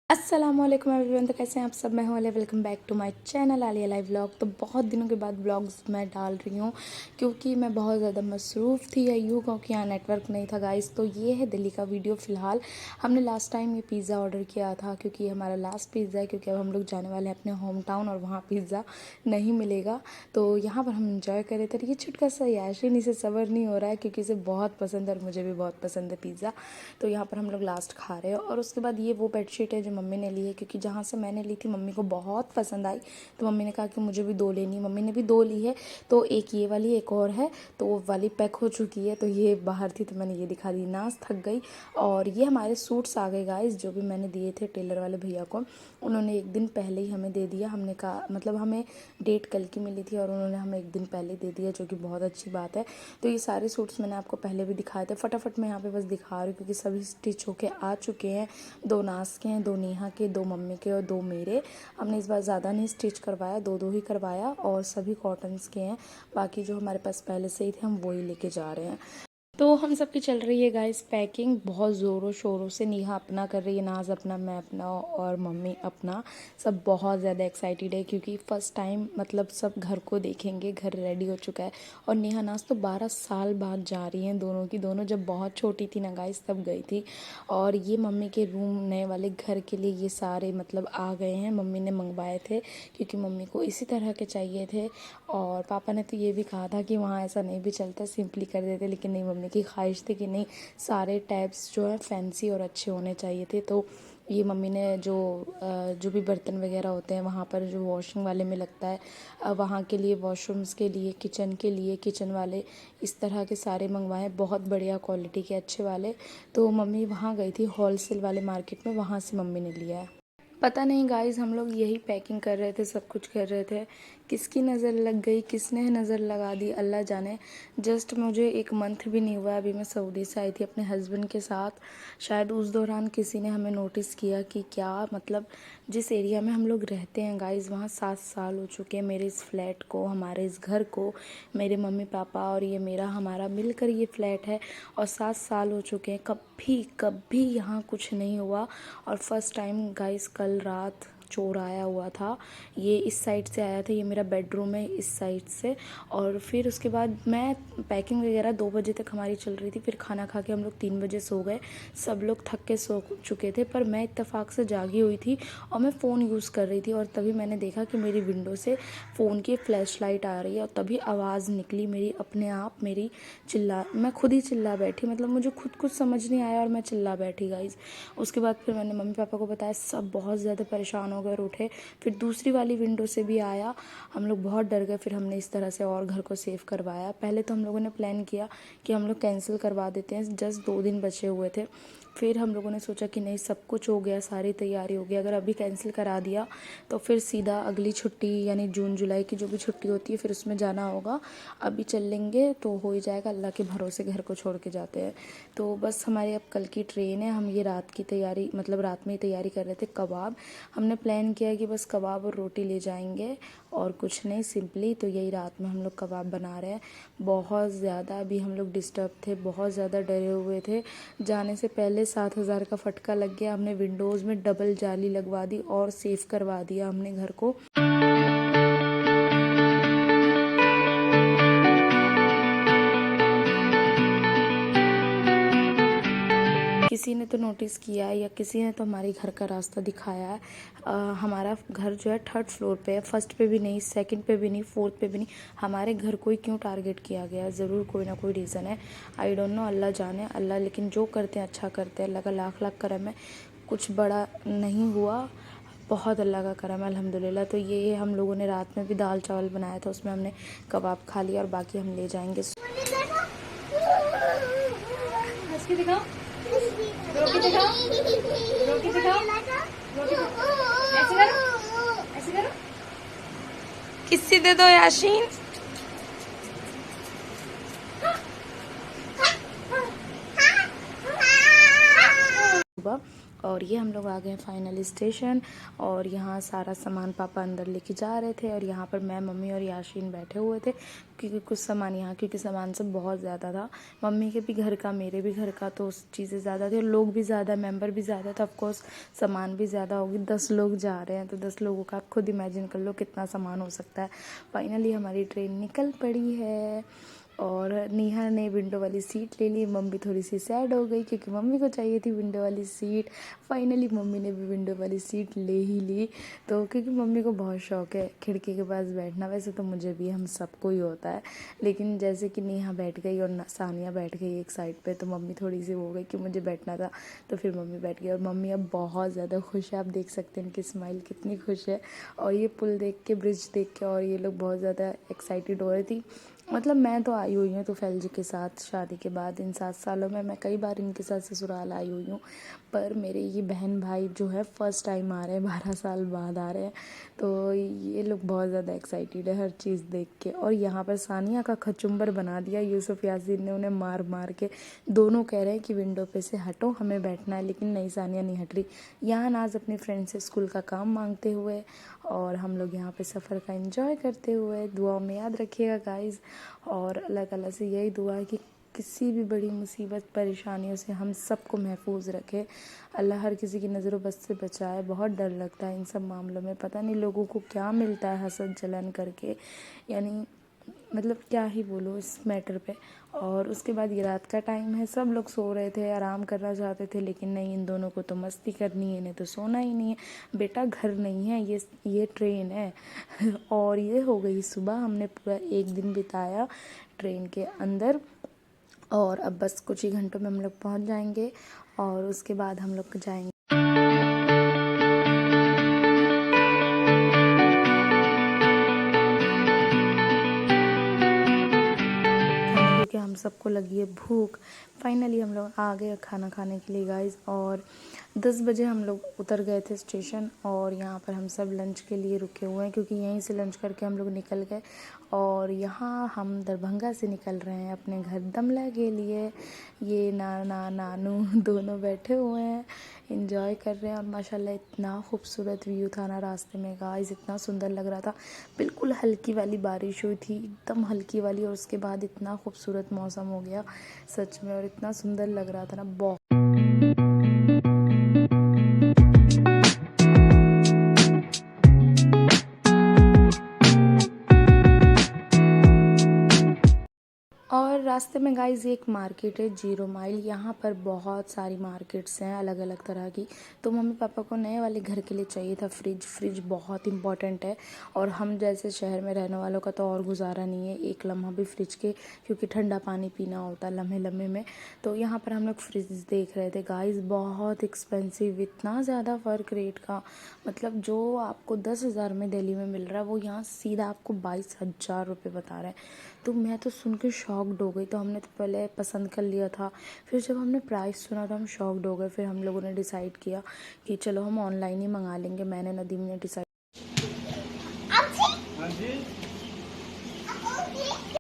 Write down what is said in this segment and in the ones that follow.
अस्सलामुअलैकुम एवरीवन। तो कैसे हैं आप सब? मैं हूं Alia. Welcome back to my channel Alia live vlog. तो बहुत दिनों के बाद व्लॉग्स मैं डाल रही हूं क्योंकि मैं बहुत ज़्यादा मसरूफ़ थी या यूँ क्योंकि यहाँ नेटवर्क नहीं था गाइस। तो ये है दिल्ली का वीडियो। फ़िलहाल हमने लास्ट टाइम ये पिज़्ज़ा ऑर्डर किया था क्योंकि ये हमारा लास्ट पिज़्ज़ा है, क्योंकि अब हम लोग जाने वाले हैं अपने होम टाउन और वहाँ पिज़्ज़ा नहीं मिलेगा। तो यहाँ पर हम इंजॉय कर रहे थे। ये छुटका सा याशीन, इसे सब्र नहीं हो रहा है क्योंकि इसे बहुत पसंद है और मुझे भी बहुत पसंद है पिज़्ज़ा। तो यहाँ पर हम लोग लास्ट खा रहे हैं। और उसके बाद ये वो बेडशीट है जो मम्मी ने ली है, क्योंकि जहाँ से मैंने ली थी मम्मी को बहुत पसंद आई। तो मम्मी ने कहा कि मुझे भी दो लेनी। मम्मी ने भी दो ली है, तो एक ये वाली, एक और है, तो वो वाली पैक हो चुकी है। तो ये बाहर थी तो मैंने ये दिखा दी। नाज थक गई। और ये हमारे सूट्स आ गए गाइस, जो भी मैंने दिए थे टेलर वाले भैया को। उन्होंने एक दिन पहले ही हमें दे दिया। हमने कहा मतलब हमें डेट कल की मिली थी और उन्होंने हमें एक दिन पहले दे दिया, जो कि बहुत अच्छी बात है। तो ये सारे सूट्स मैंने आपको पहले भी दिखाए थे। फटाफट मैं यहाँ पे बस दिखा रही हूँ क्योंकि सभी स्टिच होके आ चुके हैं। दो नाज के हैं, दो नेहा के, दो मम्मी के और दो मेरे। हमने इस बार ज़्यादा नहीं स्टिच करवाया, दो दो ही करवाया और सभी कॉटन्स के हैं। बाकी जो हमारे पास पहले से ही थे हम वही लेके जा रहे हैं। तो हम सबकी चल रही है गाइस पैकिंग बहुत ज़ोरों शोरों से। नेहा अपना कर रही है, नाज अपना, मैं अपना और मम्मी अपना। सब बहुत ज़्यादा एक्साइटेड है क्योंकि फ़र्स्ट टाइम मतलब सब घर को देखेंगे। घर रेडी हो चुका है। और नेहा नाज तो 12 साल बाद जा रही हैं दोनों की दोनों। जब बहुत छोटी थी ना गाइस तब गई थी। और ये मम्मी के रूम नए वाले घर के लिए ये सारे मतलब आ गए हैं। मम्मी ने मंगवाए थे क्योंकि मम्मी को इसी तरह के चाहिए थे। और पापा ने तो ये भी कहा था कि वहाँ ऐसा नहीं भी चलता, सिंपली कर देते, लेकिन नहीं, मम्मी की ख्वाहिश थी कि नहीं, सारे टैब्स जो है फैंसी और अच्छे होने चाहिए थे। तो ये मम्मी ने जो भी बर्तन वगैरह होते हैं वहाँ पर जो वॉशिंग वाले में लगता है, वहाँ के लिए, वॉशरूम्स के लिए, किचन के लिए, किचन वाले, इस तरह के सारे मंगवाए, बहुत बढ़िया क्वालिटी के अच्छे वाले। तो मम्मी वहाँ गई थी होलसेल वाले मार्केट में, वहाँ से मम्मी ने लिया है। पता नहीं गाइस, हम लोग यही पैकिंग कर रहे थे, सब कुछ कर रहे थे, किसकी नज़र लग गई, किसने नज़र लगा दी, अल्लाह जाने। जस्ट मुझे एक मंथ भी नहीं हुआ, अभी मैं सऊदी से आई थी अपने हस्बैंड के साथ। शायद उस दौरान किसी ने हमें नोटिस किया कि क्या मतलब जिस एरिया में हम लोग रहते हैं गाइस, वहाँ 7 साल हो चुके हैं मेरे इस फ्लैट को, हमारे इस घर को। मेरे मम्मी पापा और ये मेरा हमारा मिलकर ये फ्लैट है और 7 साल हो चुके हैं। कभी कभी यहाँ कुछ नहीं हुआ। और फर्स्ट टाइम गाइस कल रात चोर आया हुआ था। ये इस साइड से आया था, ये मेरा बेडरूम है इस साइड से। और फिर उसके बाद मैं पैकिंग वगैरह 2 बजे तक हमारी चल रही थी। फिर खाना खा के हम लोग 3 बजे सो गए। सब लोग थक के सो चुके थे, पर मैं इत्तेफाक से जागी हुई थी और मैं फ़ोन यूज़ कर रही थी। और तभी मैंने देखा कि मेरी विंडो से फ़ोन की फ्लैश लाइट आ रही है और तभी आवाज़ निकली मेरी अपने आप। मैं खुद ही चिल्ला बैठी, मतलब मुझे खुद कुछ समझ नहीं आया और मैं चिल्ला बैठी गाइज़। उसके बाद फिर मैंने मम्मी पापा को बताया, सब बहुत ज़्यादा परेशान हो गए और उठे। फिर दूसरी वाली विंडो से भी आया, हम लोग बहुत डर गए। फिर हमने इस तरह से और घर को सेव करवाया। पहले तो हम लोगों ने प्लान किया कि हम लोग कैंसिल करवा देते हैं, जस्ट 2 दिन बचे हुए थे। फिर हम लोगों ने सोचा कि नहीं, सब कुछ हो गया, सारी तैयारी हो गई, अगर अभी कैंसिल करा दिया तो फिर सीधा अगली छुट्टी यानी जून जुलाई की जो भी छुट्टी होती है फिर उसमें जाना होगा। अभी चल लेंगे तो हो ही जाएगा, अल्लाह के भरोसे घर को छोड़ के जाते हैं। तो बस हमारी अब कल की ट्रेन है। हम ये रात की तैयारी, मतलब रात में ही तैयारी कर रहे थे। कबाब हमने प्लान किया कि बस कबाब और रोटी ले जाएंगे और कुछ नहीं, सिंपली। तो यही रात में हम लोग कबाब बना रहे हैं। बहुत ज़्यादा अभी हम लोग डिस्टर्ब थे, बहुत ज़्यादा डरे हुए थे। जाने से पहले 7,000 का फटका लग गया। हमने विंडोज़ में डबल जाली लगवा दी और सेफ करवा दिया हमने घर को। किसी ने तो नोटिस किया है या किसी ने तो हमारे घर का रास्ता दिखाया है। हमारा घर जो है 3rd फ्लोर पे है, फर्स्ट पे भी नहीं, सेकंड पे भी नहीं, 4th पे भी नहीं। हमारे घर को ही क्यों टारगेट किया गया है? ज़रूर कोई ना कोई रीज़न है। आई डोंट नो, अल्लाह जाने। अल्लाह लेकिन जो करते हैं अच्छा करते हैं। अल्लाह का लाख लाख करम है, कुछ बड़ा नहीं हुआ, बहुत अल्लाह का करम है अल्हम्दुलिल्लाह। तो ये हम लोगों ने रात में भी दाल चावल बनाया था, उसमें हमने कबाब खा लिया और बाकी हम ले जाएंगे। रोटी दिखाओ, रोटी दिखाओ, रोटी ऐसे करो, ऐसे करो। किस्सी दे दो याशीन। और ये हम लोग आ गए हैं फाइनल स्टेशन। और यहाँ सारा सामान पापा अंदर लेके जा रहे थे और यहाँ पर मैं, मम्मी और याशीन बैठे हुए थे, क्योंकि कुछ सामान यहाँ, क्योंकि सामान सब बहुत ज़्यादा था, मम्मी के भी घर का, मेरे भी घर का, तो चीज़ें ज़्यादा थी और लोग भी ज़्यादा, मेंबर भी ज़्यादा था, ऑफकोर्स सामान भी ज़्यादा होगी। 10 लोग जा रहे हैं तो 10 लोगों का आप खुद इमेजिन कर लो कितना सामान हो सकता है। फाइनली हमारी ट्रेन निकल पड़ी है और नेहा ने विंडो वाली सीट ले ली। मम्मी थोड़ी सी सैड हो गई क्योंकि मम्मी को चाहिए थी विंडो वाली सीट। फाइनली मम्मी ने भी विंडो वाली सीट ले ही ली, तो क्योंकि मम्मी को बहुत शौक है खिड़की के पास बैठना। वैसे तो मुझे भी, हम सबको ही होता है, लेकिन जैसे कि नेहा बैठ गई और सानिया बैठ गई एक साइड पे, तो मम्मी थोड़ी सी हो गई कि मुझे बैठना था, तो फिर मम्मी बैठ गई। और मम्मी अब बहुत ज़्यादा खुश है, आप देख सकते हैं इनकी स्माइल कितनी खुश है। और ये पुल देख के, ब्रिज देख के, और ये लोग बहुत ज़्यादा एक्साइटेड हो रही थी। मतलब मैं तो आई हुई हूँ तूफैल जी के साथ शादी के बाद, इन 7 सालों में मैं कई बार इनके साथ ससुराल आई हुई हूँ, पर मेरे ये बहन भाई जो है फर्स्ट टाइम आ रहे हैं, 12 साल बाद आ रहे हैं, तो ये लोग बहुत ज़्यादा एक्साइटेड है हर चीज़ देख के। और यहाँ पर सानिया का कचुम्बर बना दिया यूसुफ यासीन ने उन्हें मार मार के। दोनों कह रहे हैं कि विंडो पे से हटो, हमें बैठना है, लेकिन नहीं, सानिया नहीं हट रही। यहाँ नाज अपनी फ्रेंड से स्कूल का काम मांगते हुए और हम लोग यहाँ पे सफ़र का एंजॉय करते हुए। दुआओं में याद रखिएगा गाइज़, और अल्लाह ताला से यही दुआ है कि किसी भी बड़ी मुसीबत परेशानियों से हम सबको महफूज रखे। अल्लाह हर किसी की नज़रों बस से बचाए। बहुत डर लगता है इन सब मामलों में, पता नहीं लोगों को क्या मिलता है हसद जलन करके, यानी मतलब क्या ही बोलो इस मैटर पे। और उसके बाद ये रात का टाइम है, सब लोग सो रहे थे, आराम करना चाहते थे, लेकिन नहीं, इन दोनों को तो मस्ती करनी है, इन्हें तो सोना ही नहीं है। बेटा घर नहीं है, ये ट्रेन है। और ये हो गई सुबह, हमने पूरा एक दिन बिताया ट्रेन के अंदर, और अब बस कुछ ही घंटों में हम लोग पहुँच जाएंगे और उसके बाद हम लोग जाएंगे, क्योंकि हम सबको लगी है भूख। फाइनली हम लोग आ गए खाना खाने के लिए गाइस, और 10 बजे हम लोग उतर गए थे स्टेशन, और यहाँ पर हम सब लंच के लिए रुके हुए हैं, क्योंकि यहीं से लंच करके हम लोग निकल गए। और यहाँ हम दरभंगा से निकल रहे हैं अपने घर दमला के लिए। ये नाना नानू दोनों बैठे हुए हैं, एंजॉय कर रहे हैं। और माशाल्लाह इतना खूबसूरत व्यू था ना रास्ते में गाइस, इतना सुंदर लग रहा था। बिल्कुल हल्की वाली बारिश हुई थी, एकदम हल्की वाली, और उसके बाद इतना खूबसूरत मौसम हो गया सच में, और इतना सुंदर लग रहा था ना, बहुत। और रास्ते में गाइस एक मार्केट है 0 माइल, यहाँ पर बहुत सारी मार्केट्स हैं अलग अलग तरह की। तो मम्मी पापा को नए वाले घर के लिए चाहिए था फ्रिज बहुत इंपॉर्टेंट है, और हम जैसे शहर में रहने वालों का तो और गुजारा नहीं है एक लम्हा भी फ्रिज के, क्योंकि ठंडा पानी पीना होता है लम्हे लम्हे में। तो यहाँ पर हम लोग फ्रिज देख रहे थे गाइस, बहुत एक्सपेंसिव, इतना ज़्यादा फ़र्क रेट का। मतलब जो आपको 10,000 में दिल्ली में मिल रहा है, वो यहाँ सीधा आपको 22,000 रुपये बता रहे हैं। तो मैं तो सुन के शॉक्ड हो गई। तो हमने तो पहले पसंद कर लिया था, फिर जब हमने प्राइस सुना तो हम शॉक्ड हो गए। फिर हम लोगों ने डिसाइड किया कि चलो हम ऑनलाइन ही मंगा लेंगे। मैंने, नदीम ने डिसाइड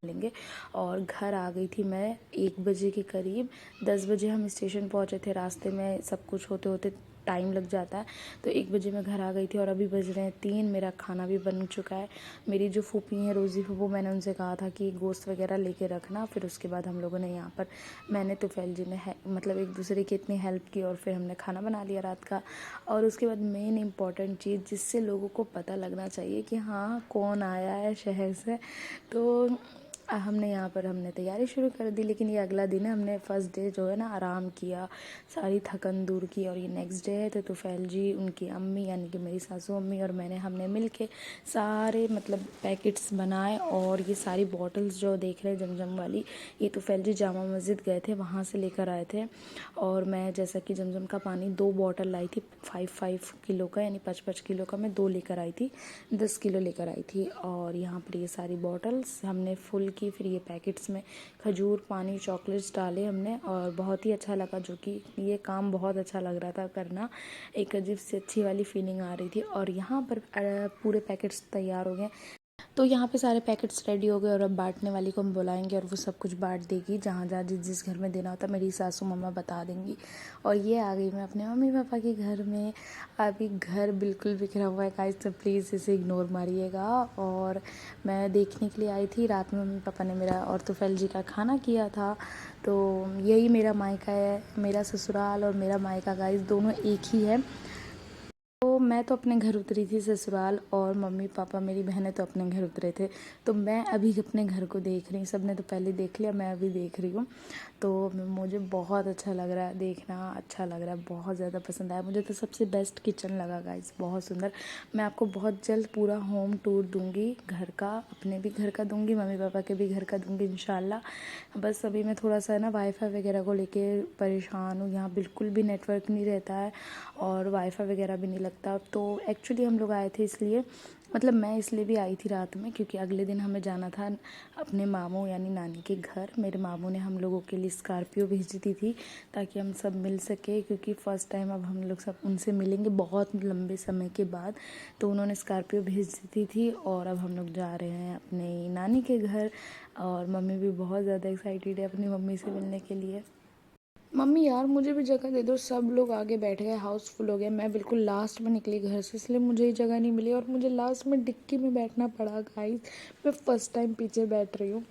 लेंगे। और घर आ गई थी मैं 1 बजे के करीब। 10 बजे हम स्टेशन पहुंचे थे, रास्ते में सब कुछ होते होते टाइम लग जाता है, तो 1 बजे मैं घर आ गई थी। और अभी बज रहे हैं 3, मेरा खाना भी बन चुका है। मेरी जो फूफी हैं रोज़ी फूफू, मैंने उनसे कहा था कि गोश्त वगैरह लेके रखना। फिर उसके बाद हम लोगों ने यहाँ पर, मैंने तूफैल जी ने मतलब एक दूसरे की इतनी हेल्प की, और फिर हमने खाना बना लिया रात का। और उसके बाद मेन इम्पॉर्टेंट चीज़ जिससे लोगों को पता लगना चाहिए कि हाँ कौन आया है शहर से, तो हमने यहाँ पर हमने तैयारी शुरू कर दी। लेकिन ये अगला दिन है, हमने फ़र्स्ट डे जो है ना आराम किया, सारी थकन दूर की। और ये नेक्स्ट डे है, तो तूफैल जी, उनकी अम्मी यानी कि मेरी सासू अम्मी और मैंने, हमने मिल के सारे मतलब पैकेट्स बनाए। और ये सारी बॉटल्स जो देख रहे हैं जमजम वाली, ये तूफैल जी जामा मस्जिद गए थे, वहाँ से लेकर आए थे। और मैं जैसा कि जमजम का पानी 2 बॉटल लाई थी, 5 किलो का, यानी 5 किलो का मैं 2 लेकर आई थी, 10 किलो लेकर आई थी। और यहाँ पर ये सारी बॉटल्स हमने फुल की। फिर ये पैकेट्स में खजूर, पानी, चॉकलेट्स डाले हमने, और बहुत ही अच्छा लगा, जो कि ये काम बहुत अच्छा लग रहा था करना, एक अजीब सी अच्छी वाली फीलिंग आ रही थी। और यहाँ पर पूरे पैकेट्स तैयार हो गए। तो यहाँ पे सारे पैकेट्स रेडी हो गए और अब बांटने वाली को हम बुलाएंगे और वो सब कुछ बांट देगी, जहाँ जहाँ जिस जिस घर में देना होता है मेरी सासू मम्मा बता देंगी। और ये आ गई मैं अपने मम्मी पापा के घर में। अभी घर बिल्कुल बिखरा हुआ है गाइस, तो प्लीज़ इसे इग्नोर मारिएगा। और मैं देखने के लिए आई थी, रात में मम्मी पापा ने मेरा और तोफैल जी का खाना किया था। तो यही मेरा मायका है, मेरा ससुराल और मेरा मायका गाइस दोनों एक ही है। तो मैं तो अपने घर उतरी थी ससुराल, और मम्मी पापा मेरी बहनें तो अपने घर उतरे थे। तो मैं अभी अपने घर को देख रही हूँ, सब ने तो पहले देख लिया, मैं अभी देख रही हूँ। तो मुझे बहुत अच्छा लग रहा है, देखना अच्छा लग रहा है, बहुत ज़्यादा पसंद आया मुझे। तो सबसे बेस्ट किचन लगा गाइस, बहुत सुंदर। मैं आपको बहुत जल्द पूरा होम टूर दूँगी घर का, अपने भी घर का दूँगी, मम्मी पापा के भी घर का दूँगी इंशाल्लाह। बस अभी मैं थोड़ा सा ना वाईफाई वगैरह को लेके परेशान हूँ, यहाँ बिल्कुल भी नेटवर्क नहीं रहता है और वाईफाई वगैरह भी नहीं लगता। तो एक्चुअली हम लोग आए थे इसलिए, मतलब मैं इसलिए भी आई थी रात में, क्योंकि अगले दिन हमें जाना था अपने मामू यानी नानी के घर। मेरे मामू ने हम लोगों के लिए स्कॉर्पियो भेज दी थी ताकि हम सब मिल सके, क्योंकि फ़र्स्ट टाइम अब हम लोग सब उनसे मिलेंगे बहुत लंबे समय के बाद। तो उन्होंने स्कॉर्पियो भेज दी थी और अब हम लोग जा रहे हैं अपने नानी के घर। और मम्मी भी बहुत ज़्यादा एक्साइटेड है अपनी मम्मी से मिलने के लिए। मम्मी यार मुझे भी जगह दे दो, सब लोग आगे बैठ गए, हाउसफुल हो गया, मैं बिल्कुल लास्ट में निकली घर से, इसलिए मुझे ही जगह नहीं मिली और मुझे लास्ट में डिक्की में बैठना पड़ा गाइस। मैं फ़र्स्ट टाइम पीछे बैठ रही हूँ।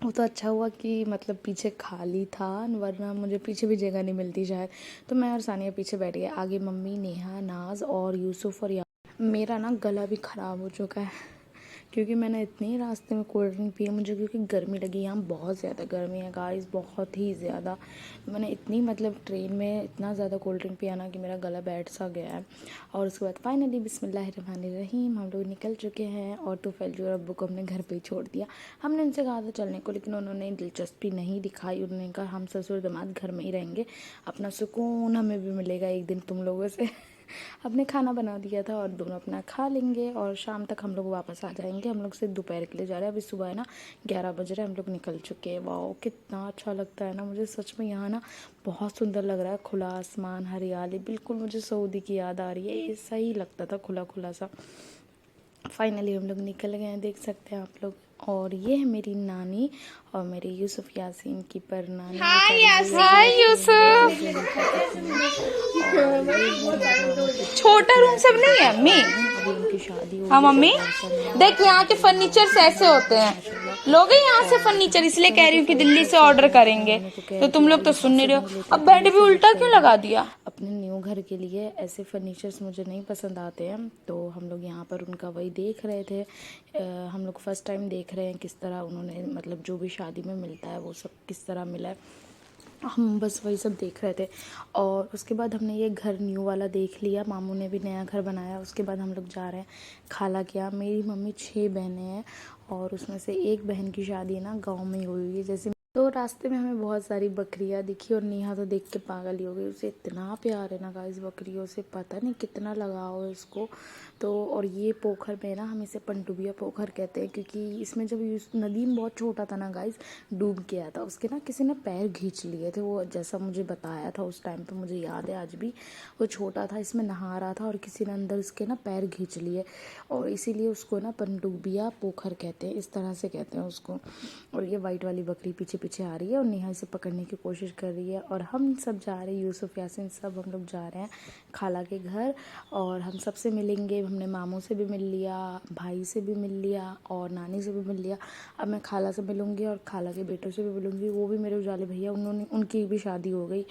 वो तो अच्छा हुआ कि मतलब पीछे खाली था, वरना मुझे पीछे भी जगह नहीं मिलती शायद। तो मैं और सानिया पीछे बैठ गए, आगे मम्मी, नेहा, नाज और यूसुफ और मेरा ना गला भी ख़राब हो चुका है क्योंकि मैंने इतनी रास्ते में कोल्ड ड्रिंक पी है मुझे, क्योंकि गर्मी लगी, यहाँ बहुत ज़्यादा गर्मी है गाइस, बहुत ही ज़्यादा। मैंने इतनी मतलब ट्रेन में इतना ज़्यादा कोल्ड ड्रिंक पिया ना कि मेरा गला बैठ सा गया है। और उसके बाद फाइनली बिस्मिल्लाहिर्रहमानिर्रहीम हम लोग निकल चुके हैं। और तोफैल जी और अब्बू को हमने घर पे ही छोड़ दिया। हमने उनसे कहा था चलने को, लेकिन उन्होंने दिलचस्पी नहीं दिखाई। उन्होंने कहा हम ससुर दामाद घर में ही रहेंगे, अपना सुकून हमें भी मिलेगा एक दिन तुम लोगों से। अपने खाना बना दिया था और दोनों अपना खा लेंगे और शाम तक हम लोग वापस आ जाएंगे। हम लोग सिर्फ दोपहर के लिए जा रहे हैं, अभी सुबह है ना 11 बज रहे हैं, हम लोग निकल चुके हैं। वाह कितना अच्छा लगता है ना मुझे सच में, यहाँ ना बहुत सुंदर लग रहा है, खुला आसमान, हरियाली, बिल्कुल मुझे सऊदी की याद आ रही है, ये सही लगता था खुला खुला सा। फाइनली हम लोग निकल गए हैं, देख सकते हैं आप लोग। और ये है मेरी नानी और मेरे यूसुफ यासीन की परनानी। हाय यूसुफ। छोटा रूम सब नहीं है अम्मी। अभी उनकी शादी हो हाँ गई मम्मी, है। देख यहाँ के फर्नीचर ऐसे होते हैं, लोगे यहाँ से फर्नीचर, इसलिए कह रही हूँ कि दिल्ली से ऑर्डर करेंगे। तो तुम लोग तो सुन नहीं रहे हो, अब बेड भी उल्टा क्यों लगा दिया। अपने न्यू घर के लिए ऐसे फर्नीचर्स मुझे नहीं पसंद आते हैं, तो हम लोग यहाँ पर उनका वही देख रहे थे। हम लोग फर्स्ट टाइम देख रहे हैं किस तरह उन्होंने मतलब जो भी शादी में मिलता है वो सब किस तरह मिला है, हम बस वही सब देख रहे थे। और उसके बाद हमने ये घर न्यू वाला देख लिया, मामू ने भी नया घर बनाया। उसके बाद हम लोग जा रहे हैं खाला के यहाँ। मेरी मम्मी 6 बहनें हैं और उसमें से एक बहन की शादी ना गांव में हुई है। जैसे तो रास्ते में हमें बहुत सारी बकरियां दिखी और नेहा तो देख के पागल ही हो गई, उसे इतना प्यार है ना गाइस बकरियों से, पता नहीं कितना लगाव है उसको। तो और ये पोखर में ना हम इसे पनडुबिया पोखर कहते हैं, क्योंकि इसमें जब नदीम बहुत छोटा था ना गाइस, डूब गया था, उसके ना किसी ने पैर खींच लिए थे, वो जैसा मुझे बताया था उस टाइम पे, मुझे याद है आज भी। वो छोटा था, इसमें नहा रहा था और किसी ने अंदर इसके ना पैर खींच लिए, और इसीलिए उसको ना पनडुबिया पोखर कहते हैं, इस तरह से कहते हैं उसको। और ये वाइट वाली बकरी पीछे पीछे आ रही है और नेहा इसे पकड़ने की कोशिश कर रही है। और हम सब जा रहे हैं, यूसुफ यासिन सब हम लोग जा रहे हैं खाला के घर, और हम सबसे मिलेंगे। हमने मामू से भी मिल लिया, भाई से भी मिल लिया और नानी से भी मिल लिया। अब मैं खाला से मिलूँगी और खाला के बेटों से भी मिलूँगी, वो भी मेरे उजाले भैया, उनकी भी शादी हो गई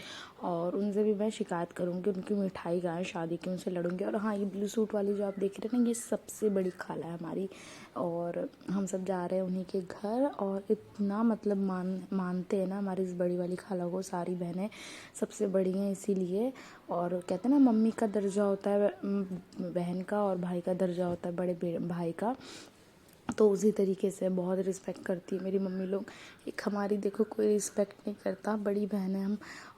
और उनसे भी मैं शिकायत करूँगी, उनकी मिठाई गाय शादी की, उनसे लड़ूंगी। और हाँ, ये ब्लू सूट वाली जो आप देख रहे हैं ना, ये सबसे बड़ी खाला है हमारी। और हम सब जा रहे हैं उन्हीं के घर, और इतना मतलब मानते हैं ना हमारी इस बड़ी वाली खाला को, सारी बहनें सबसे बड़ी हैं इसीलिए। और कहते हैं ना मम्मी का दर्जा होता है बहन का और भाई का दर्जा होता है बड़े भाई का, तो उसी तरीके से बहुत रिस्पेक्ट करती है मेरी मम्मी लोग। एक हमारी देखो कोई रिस्पेक्ट नहीं करता, बड़ी बहन है हम।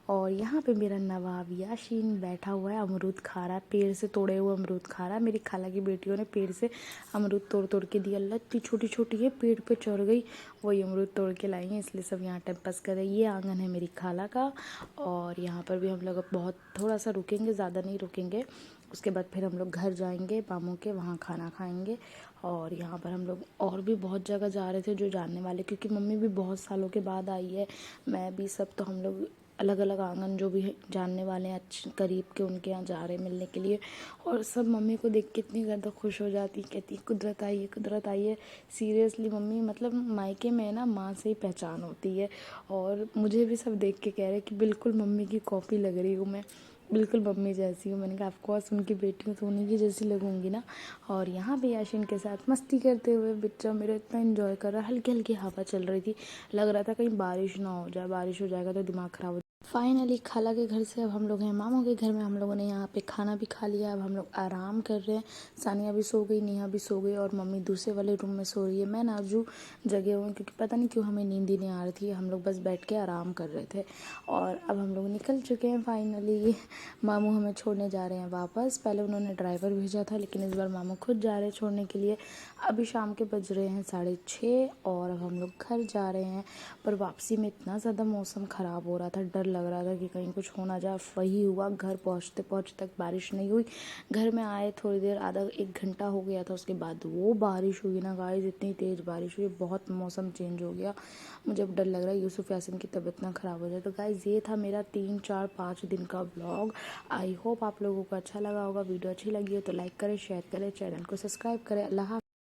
और यहाँ पे मेरा नवाब याशीन बैठा हुआ है, अमरूद खा रहा है, पेड़ से तोड़े हुए अमरूद खा रहा है। मेरी खाला की बेटियों ने पेड़ से अमरूद तोड़ तोड़ के दिया, अल्लाह इतनी छोटी छोटी है, पेड़ पे चढ़ गई, वही अमरूद तोड़ के लाई हैं, इसलिए सब यहाँ टाइम पास कर रहे हैं। ये आंगन है मेरी खाला का, और यहाँ पर भी हम लोग बहुत थोड़ा सा रुकेंगे, ज़्यादा नहीं रुकेंगे, उसके बाद फिर हम लोग घर जाएंगे मामू के, वहाँ खाना खाएंगे। और यहाँ पर हम लोग और भी बहुत जगह जा रहे थे जो जानने वाले, क्योंकि मम्मी भी बहुत सालों के बाद आई है, मैं भी सब, तो हम लोग अलग अलग आंगन जो भी जानने वाले हैं अच्छे करीब के उनके यहाँ जा रहे हैं मिलने के लिए। और सब मम्मी को देख के इतनी ज़्यादा खुश हो जाती, कहती कुदरत आई है, कुदरत आई है। सीरियसली मम्मी मतलब मायके में ना माँ से ही पहचान होती है। और मुझे भी सब देख के कह रहे कि बिल्कुल मम्मी की कॉपी लग रही हूँ मैं, बिल्कुल मम्मी जैसी हूँ। मैंने कहा ऑफकोर्स उनकी बेटी हूँ तो उन्हीं की जैसी लगूंगी ना। और यहाँ पे याशीन के साथ मस्ती करते हुए बच्चा मेरा इतना एंजॉय कर रहा, हल्की हल्की हवा चल रही थी, लग रहा था कहीं बारिश ना हो जाए, बारिश हो जाएगा तो दिमाग ख़राब हो। फाइनली खाला के घर से अब हम लोग हैं मामू के घर में। हम लोगों ने यहाँ पे खाना भी खा लिया, अब हम लोग आराम कर रहे हैं। सानिया भी सो गई, नेहा भी सो गई और मम्मी दूसरे वाले रूम में सो रही है। मैं नाजू जगे हुए क्योंकि पता नहीं क्यों हमें नींद ही नहीं आ रही थी, हम लोग बस बैठ के आराम कर रहे थे। और अब हम लोग निकल चुके हैं फाइनली, मामू हमें छोड़ने जा रहे हैं वापस। पहले उन्होंने ड्राइवर भेजा था लेकिन इस बार मामू खुद जा रहे हैं छोड़ने के लिए। अभी शाम के बज रहे हैं 6:30 और अब हम लोग घर जा रहे हैं। पर वापसी में इतना ज़्यादा मौसम ख़राब हो रहा था, डर लग रहा था कि कहीं कुछ हो ना जाए। वही हुआ, घर पहुंचते पहुंचते तक बारिश नहीं हुई। घर में आए थोड़ी देर, आधा 1 घंटा हो गया था, उसके बाद वो बारिश हुई ना गाइस, इतनी तेज़ बारिश हुई, बहुत मौसम चेंज हो गया। मुझे अब डर लग रहा है यूसुफ यासिन की तबीयत ना ख़राब हो जाए। तो गाइस ये था मेरा 3 4 5 दिन का ब्लॉग। आई होप आप लोगों को अच्छा लगा होगा। वीडियो अच्छी लगी हो तो लाइक करें, शेयर करें, चैनल को सब्सक्राइब करें। अल्लाह।